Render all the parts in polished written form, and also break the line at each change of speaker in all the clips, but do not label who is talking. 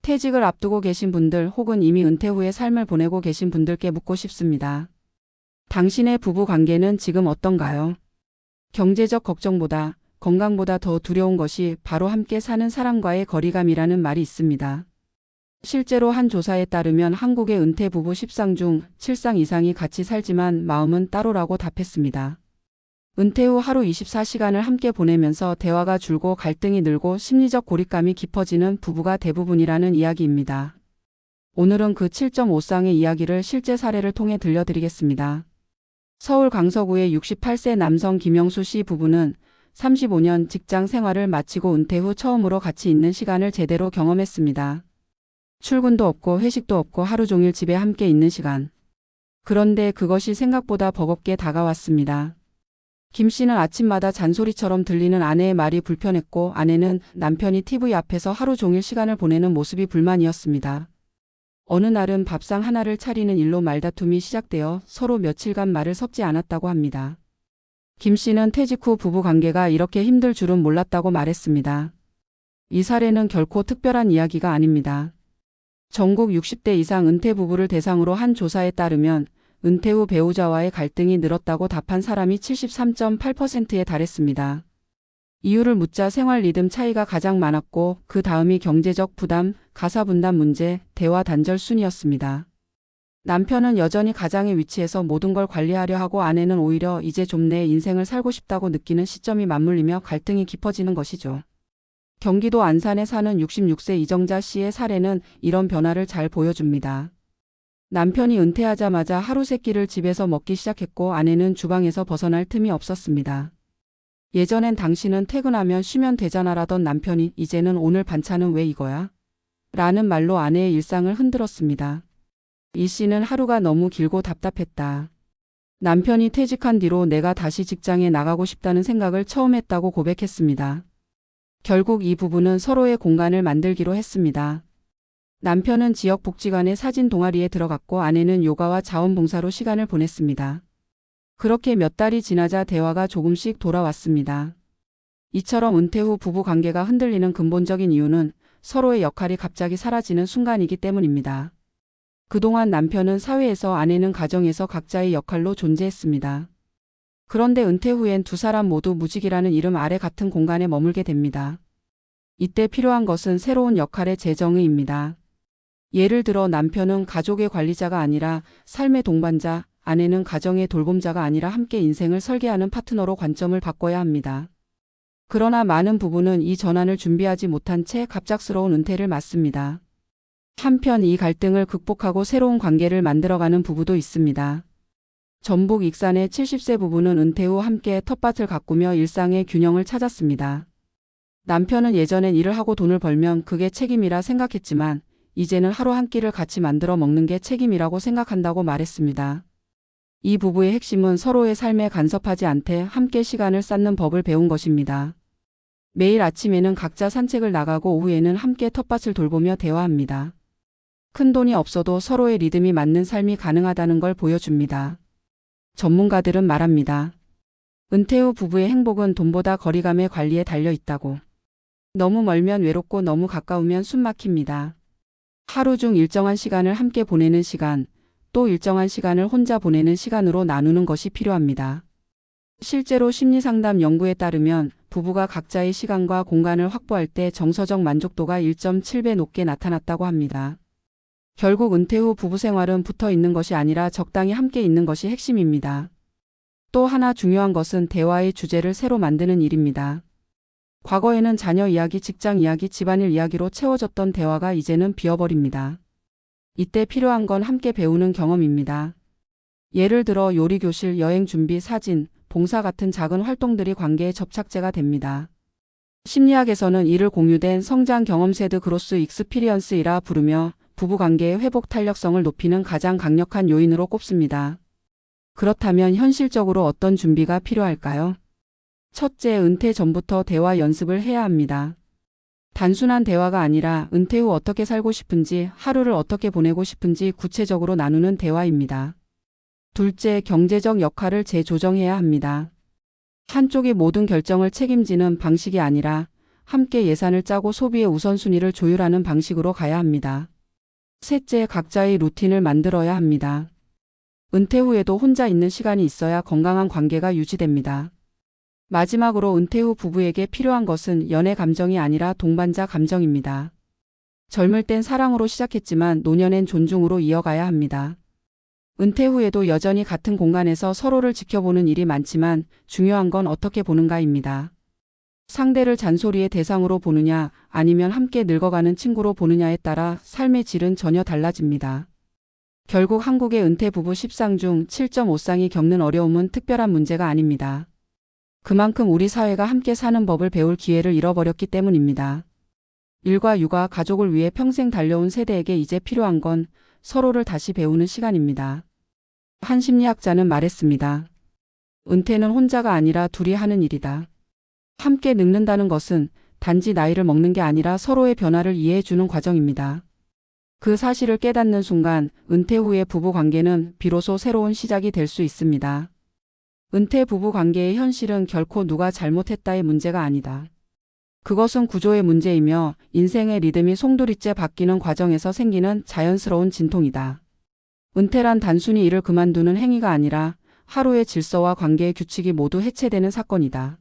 퇴직을 앞두고 계신 분들 혹은 이미 은퇴 후의 삶을 보내고 계신 분들께 묻고 싶습니다. 당신의 부부 관계는 지금 어떤가요? 경제적 걱정보다 건강보다 더 두려운 것이 바로 함께 사는 사람과의 거리감이라는 말이 있습니다. 실제로 한 조사에 따르면 한국의 은퇴 부부 10상 중 7상 이상이 같이 살지만 마음은 따로라고 답했습니다. 은퇴 후 하루 24시간을 함께 보내면서 대화가 줄고 갈등이 늘고 심리적 고립감이 깊어지는 부부가 대부분이라는 이야기입니다. 오늘은 그 7.5쌍의 이야기를 실제 사례를 통해 들려드리겠습니다. 서울 강서구의 68세 남성 김영수 씨 부부는 35년 직장 생활을 마치고 은퇴 후 처음으로 같이 있는 시간을 제대로 경험했습니다. 출근도 없고 회식도 없고 하루 종일 집에 함께 있는 시간. 그런데 그것이 생각보다 버겁게 다가왔습니다. 김 씨는 아침마다 잔소리처럼 들리는 아내의 말이 불편했고 아내는 남편이 TV 앞에서 하루 종일 시간을 보내는 모습이 불만이었습니다. 어느 날은 밥상 하나를 차리는 일로 말다툼이 시작되어 서로 며칠간 말을 섞지 않았다고 합니다. 김 씨는 퇴직 후 부부 관계가 이렇게 힘들 줄은 몰랐다고 말했습니다. 이 사례는 결코 특별한 이야기가 아닙니다. 전국 60대 이상 은퇴 부부를 대상으로 한 조사에 따르면 은퇴 후 배우자와의 갈등이 늘었다고 답한 사람이 73.8%에 달했습니다. 이유를 묻자 생활 리듬 차이가 가장 많았고 그 다음이 경제적 부담, 가사 분담 문제, 대화 단절 순이었습니다. 남편은 여전히 가장의 위치에서 모든 걸 관리하려 하고 아내는 오히려 이제 좀 내 인생을 살고 싶다고 느끼는 시점이 맞물리며 갈등이 깊어지는 것이죠. 경기도 안산에 사는 66세 이정자 씨의 사례는 이런 변화를 잘 보여줍니다. 남편이 은퇴하자마자 하루 세 끼를 집에서 먹기 시작했고 아내는 주방에서 벗어날 틈이 없었습니다. 예전엔 당신은 퇴근하면 쉬면 되잖아라던 남편이 이제는 오늘 반찬은 왜 이거야? 라는 말로 아내의 일상을 흔들었습니다. 이 씨는 하루가 너무 길고 답답했다. 남편이 퇴직한 뒤로 내가 다시 직장에 나가고 싶다는 생각을 처음 했다고 고백했습니다. 결국 이 부부는 서로의 공간을 만들기로 했습니다. 남편은 지역복지관의 사진 동아리에 들어갔고 아내는 요가와 자원봉사로 시간을 보냈습니다. 그렇게 몇 달이 지나자 대화가 조금씩 돌아왔습니다. 이처럼 은퇴 후 부부 관계가 흔들리는 근본적인 이유는 서로의 역할이 갑자기 사라지는 순간이기 때문입니다. 그동안 남편은 사회에서 아내는 가정에서 각자의 역할로 존재했습니다. 그런데 은퇴 후엔 두 사람 모두 무직이라는 이름 아래 같은 공간에 머물게 됩니다. 이때 필요한 것은 새로운 역할의 재정의입니다. 예를 들어 남편은 가족의 관리자가 아니라 삶의 동반자, 아내는 가정의 돌봄자가 아니라 함께 인생을 설계하는 파트너로 관점을 바꿔야 합니다. 그러나 많은 부부는 이 전환을 준비하지 못한 채 갑작스러운 은퇴를 맞습니다. 한편 이 갈등을 극복하고 새로운 관계를 만들어가는 부부도 있습니다. 전북 익산의 70세 부부는 은퇴 후 함께 텃밭을 가꾸며 일상의 균형을 찾았습니다. 남편은 예전엔 일을 하고 돈을 벌면 그게 책임이라 생각했지만 이제는 하루 한 끼를 같이 만들어 먹는 게 책임이라고 생각한다고 말했습니다. 이 부부의 핵심은 서로의 삶에 간섭하지 않되 함께 시간을 쌓는 법을 배운 것입니다. 매일 아침에는 각자 산책을 나가고 오후에는 함께 텃밭을 돌보며 대화합니다. 큰 돈이 없어도 서로의 리듬이 맞는 삶이 가능하다는 걸 보여줍니다. 전문가들은 말합니다. 은퇴 후 부부의 행복은 돈보다 거리감의 관리에 달려 있다고. 너무 멀면 외롭고 너무 가까우면 숨막힙니다. 하루 중 일정한 시간을 함께 보내는 시간, 또 일정한 시간을 혼자 보내는 시간으로 나누는 것이 필요합니다. 실제로 심리상담 연구에 따르면 부부가 각자의 시간과 공간을 확보할 때 정서적 만족도가 1.7배 높게 나타났다고 합니다. 결국 은퇴 후 부부 생활은 붙어 있는 것이 아니라 적당히 함께 있는 것이 핵심입니다. 또 하나 중요한 것은 대화의 주제를 새로 만드는 일입니다. 과거에는 자녀 이야기, 직장 이야기, 집안일 이야기로 채워졌던 대화가 이제는 비어버립니다. 이때 필요한 건 함께 배우는 경험입니다. 예를 들어 요리 교실, 여행 준비, 사진, 봉사 같은 작은 활동들이 관계의 접착제가 됩니다. 심리학에서는 이를 공유된 성장 경험 세드 그로스 익스피리언스이라 부르며 부부관계의 회복 탄력성을 높이는 가장 강력한 요인으로 꼽습니다. 그렇다면 현실적으로 어떤 준비가 필요할까요? 첫째, 은퇴 전부터 대화 연습을 해야 합니다. 단순한 대화가 아니라 은퇴 후 어떻게 살고 싶은지, 하루를 어떻게 보내고 싶은지 구체적으로 나누는 대화입니다. 둘째, 경제적 역할을 재조정해야 합니다. 한쪽이 모든 결정을 책임지는 방식이 아니라 함께 예산을 짜고 소비의 우선순위를 조율하는 방식으로 가야 합니다. 셋째, 각자의 루틴을 만들어야 합니다. 은퇴 후에도 혼자 있는 시간이 있어야 건강한 관계가 유지됩니다. 마지막으로 은퇴 후 부부에게 필요한 것은 연애 감정이 아니라 동반자 감정입니다. 젊을 땐 사랑으로 시작했지만 노년엔 존중으로 이어가야 합니다. 은퇴 후에도 여전히 같은 공간에서 서로를 지켜보는 일이 많지만 중요한 건 어떻게 보는가입니다. 상대를 잔소리의 대상으로 보느냐 아니면 함께 늙어가는 친구로 보느냐에 따라 삶의 질은 전혀 달라집니다. 결국 한국의 은퇴 부부 10상 중 7.5쌍이 겪는 어려움은 특별한 문제가 아닙니다. 그만큼 우리 사회가 함께 사는 법을 배울 기회를 잃어버렸기 때문입니다. 일과 육아, 가족을 위해 평생 달려온 세대에게 이제 필요한 건 서로를 다시 배우는 시간입니다. 한 심리학자는 말했습니다. 은퇴는 혼자가 아니라 둘이 하는 일이다. 함께 늙는다는 것은 단지 나이를 먹는 게 아니라 서로의 변화를 이해해주는 과정입니다. 그 사실을 깨닫는 순간 은퇴 후의 부부 관계는 비로소 새로운 시작이 될 수 있습니다. 은퇴 부부 관계의 현실은 결코 누가 잘못했다의 문제가 아니다. 그것은 구조의 문제이며 인생의 리듬이 송두리째 바뀌는 과정에서 생기는 자연스러운 진통이다. 은퇴란 단순히 일을 그만두는 행위가 아니라 하루의 질서와 관계의 규칙이 모두 해체되는 사건이다.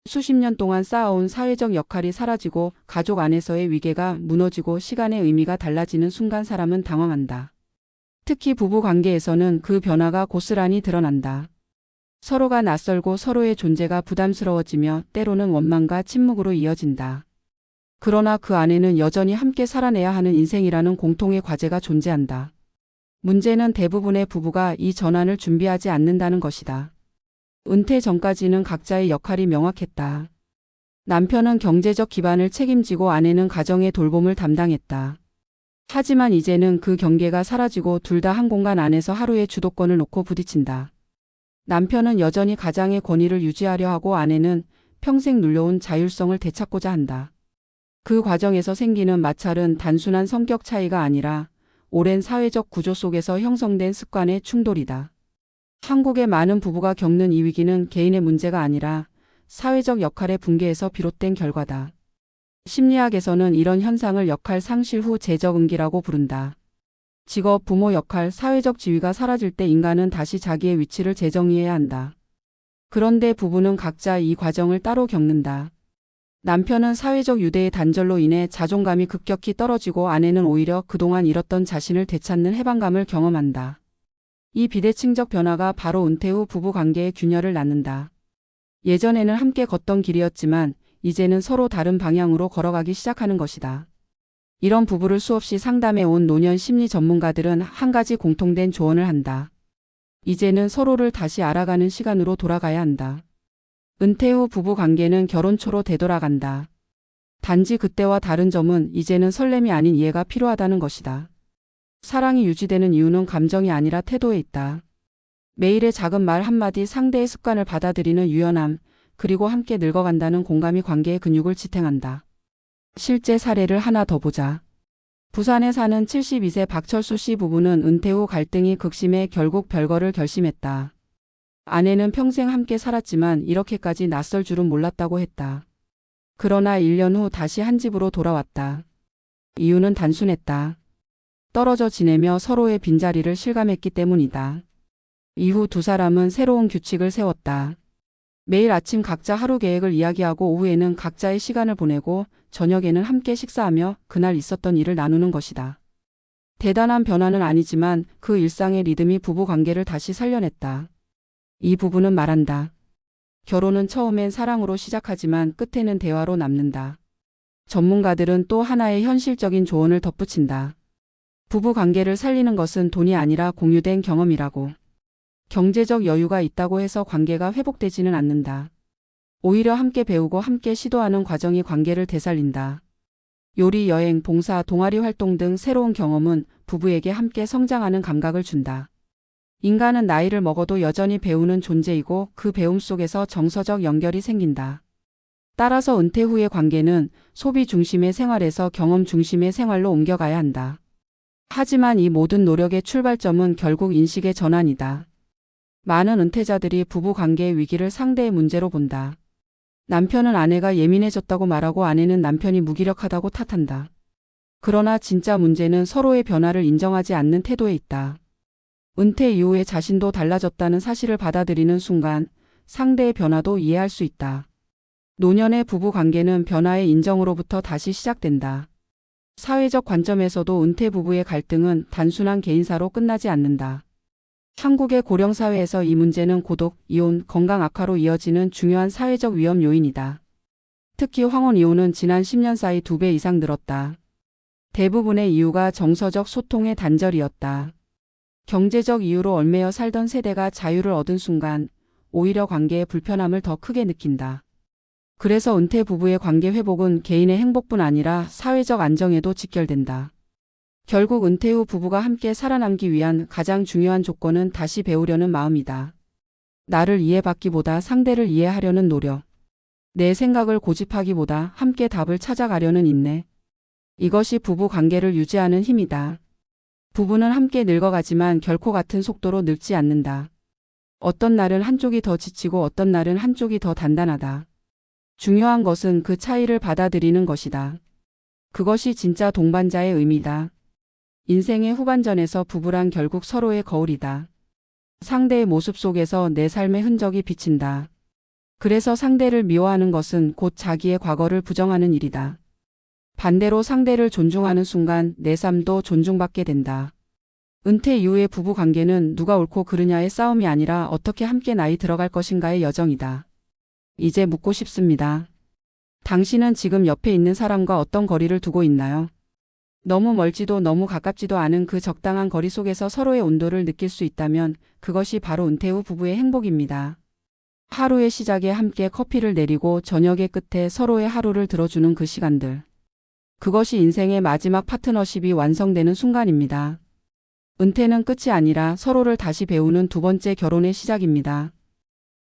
수십 년 동안 쌓아온 사회적 역할이 사라지고 가족 안에서의 위계가 무너지고 시간의 의미가 달라지는 순간 사람은 당황한다. 특히 부부 관계에서는 그 변화가 고스란히 드러난다. 서로가 낯설고 서로의 존재가 부담스러워지며 때로는 원망과 침묵으로 이어진다. 그러나 그 안에는 여전히 함께 살아내야 하는 인생이라는 공통의 과제가 존재한다. 문제는 대부분의 부부가 이 전환을 준비하지 않는다는 것이다. 은퇴 전까지는 각자의 역할이 명확했다. 남편은 경제적 기반을 책임지고 아내는 가정의 돌봄을 담당했다. 하지만 이제는 그 경계가 사라지고 둘 다 한 공간 안에서 하루의 주도권을 놓고 부딪힌다. 남편은 여전히 가장의 권위를 유지하려 하고 아내는 평생 눌려온 자율성을 되찾고자 한다. 그 과정에서 생기는 마찰은 단순한 성격 차이가 아니라 오랜 사회적 구조 속에서 형성된 습관의 충돌이다. 한국의 많은 부부가 겪는 이 위기는 개인의 문제가 아니라 사회적 역할의 붕괴에서 비롯된 결과다. 심리학에서는 이런 현상을 역할 상실 후 재적응기라고 부른다. 직업, 부모 역할, 사회적 지위가 사라질 때 인간은 다시 자기의 위치를 재정의해야 한다. 그런데 부부는 각자 이 과정을 따로 겪는다. 남편은 사회적 유대의 단절로 인해 자존감이 급격히 떨어지고 아내는 오히려 그동안 잃었던 자신을 되찾는 해방감을 경험한다. 이 비대칭적 변화가 바로 은퇴 후 부부 관계의 균열을 낳는다. 예전에는 함께 걷던 길이었지만 이제는 서로 다른 방향으로 걸어가기 시작하는 것이다. 이런 부부를 수없이 상담해 온 노년 심리 전문가들은 한 가지 공통된 조언을 한다. 이제는 서로를 다시 알아가는 시간으로 돌아가야 한다. 은퇴 후 부부 관계는 결혼 초로 되돌아간다. 단지 그때와 다른 점은 이제는 설렘이 아닌 이해가 필요하다는 것이다. 사랑이 유지되는 이유는 감정이 아니라 태도에 있다. 매일의 작은 말 한마디, 상대의 습관을 받아들이는 유연함, 그리고 함께 늙어간다는 공감이 관계의 근육을 지탱한다. 실제 사례를 하나 더 보자. 부산에 사는 72세 박철수 씨 부부는 은퇴 후 갈등이 극심해 결국 별거를 결심했다. 아내는 평생 함께 살았지만 이렇게까지 낯설 줄은 몰랐다고 했다. 그러나 1년 후 다시 한 집으로 돌아왔다. 이유는 단순했다. 떨어져 지내며 서로의 빈자리를 실감했기 때문이다. 이후 두 사람은 새로운 규칙을 세웠다. 매일 아침 각자 하루 계획을 이야기하고 오후에는 각자의 시간을 보내고 저녁에는 함께 식사하며 그날 있었던 일을 나누는 것이다. 대단한 변화는 아니지만 그 일상의 리듬이 부부 관계를 다시 살려냈다. 이 부부는 말한다. 결혼은 처음엔 사랑으로 시작하지만 끝에는 대화로 남는다. 전문가들은 또 하나의 현실적인 조언을 덧붙인다. 부부 관계를 살리는 것은 돈이 아니라 공유된 경험이라고. 경제적 여유가 있다고 해서 관계가 회복되지는 않는다. 오히려 함께 배우고 함께 시도하는 과정이 관계를 되살린다. 요리, 여행, 봉사, 동아리 활동 등 새로운 경험은 부부에게 함께 성장하는 감각을 준다. 인간은 나이를 먹어도 여전히 배우는 존재이고 그 배움 속에서 정서적 연결이 생긴다. 따라서 은퇴 후의 관계는 소비 중심의 생활에서 경험 중심의 생활로 옮겨가야 한다. 하지만 이 모든 노력의 출발점은 결국 인식의 전환이다. 많은 은퇴자들이 부부 관계의 위기를 상대의 문제로 본다. 남편은 아내가 예민해졌다고 말하고 아내는 남편이 무기력하다고 탓한다. 그러나 진짜 문제는 서로의 변화를 인정하지 않는 태도에 있다. 은퇴 이후에 자신도 달라졌다는 사실을 받아들이는 순간 상대의 변화도 이해할 수 있다. 노년의 부부 관계는 변화의 인정으로부터 다시 시작된다. 사회적 관점에서도 은퇴 부부의 갈등은 단순한 개인사로 끝나지 않는다. 한국의 고령사회에서 이 문제는 고독, 이혼, 건강 악화로 이어지는 중요한 사회적 위험 요인이다. 특히 황혼 이혼은 지난 10년 사이 2배 이상 늘었다. 대부분의 이유가 정서적 소통의 단절이었다. 경제적 이유로 얽매여 살던 세대가 자유를 얻은 순간 오히려 관계의 불편함을 더 크게 느낀다. 그래서 은퇴 부부의 관계 회복은 개인의 행복뿐 아니라 사회적 안정에도 직결된다. 결국 은퇴 후 부부가 함께 살아남기 위한 가장 중요한 조건은 다시 배우려는 마음이다. 나를 이해받기보다 상대를 이해하려는 노력. 내 생각을 고집하기보다 함께 답을 찾아가려는 인내. 이것이 부부 관계를 유지하는 힘이다. 부부는 함께 늙어가지만 결코 같은 속도로 늙지 않는다. 어떤 날은 한쪽이 더 지치고 어떤 날은 한쪽이 더 단단하다. 중요한 것은 그 차이를 받아들이는 것이다. 그것이 진짜 동반자의 의미다. 인생의 후반전에서 부부란 결국 서로의 거울이다. 상대의 모습 속에서 내 삶의 흔적이 비친다. 그래서 상대를 미워하는 것은 곧 자기의 과거를 부정하는 일이다. 반대로 상대를 존중하는 순간 내 삶도 존중받게 된다. 은퇴 이후의 부부 관계는 누가 옳고 그르냐의 싸움이 아니라 어떻게 함께 나이 들어갈 것인가의 여정이다. 이제 묻고 싶습니다. 당신은 지금 옆에 있는 사람과 어떤 거리를 두고 있나요? 너무 멀지도 너무 가깝지도 않은 그 적당한 거리 속에서 서로의 온도를 느낄 수 있다면 그것이 바로 은퇴 후 부부의 행복입니다. 하루의 시작에 함께 커피를 내리고 저녁의 끝에 서로의 하루를 들어주는 그 시간들. 그것이 인생의 마지막 파트너십이 완성되는 순간입니다. 은퇴는 끝이 아니라 서로를 다시 배우는 두 번째 결혼의 시작입니다.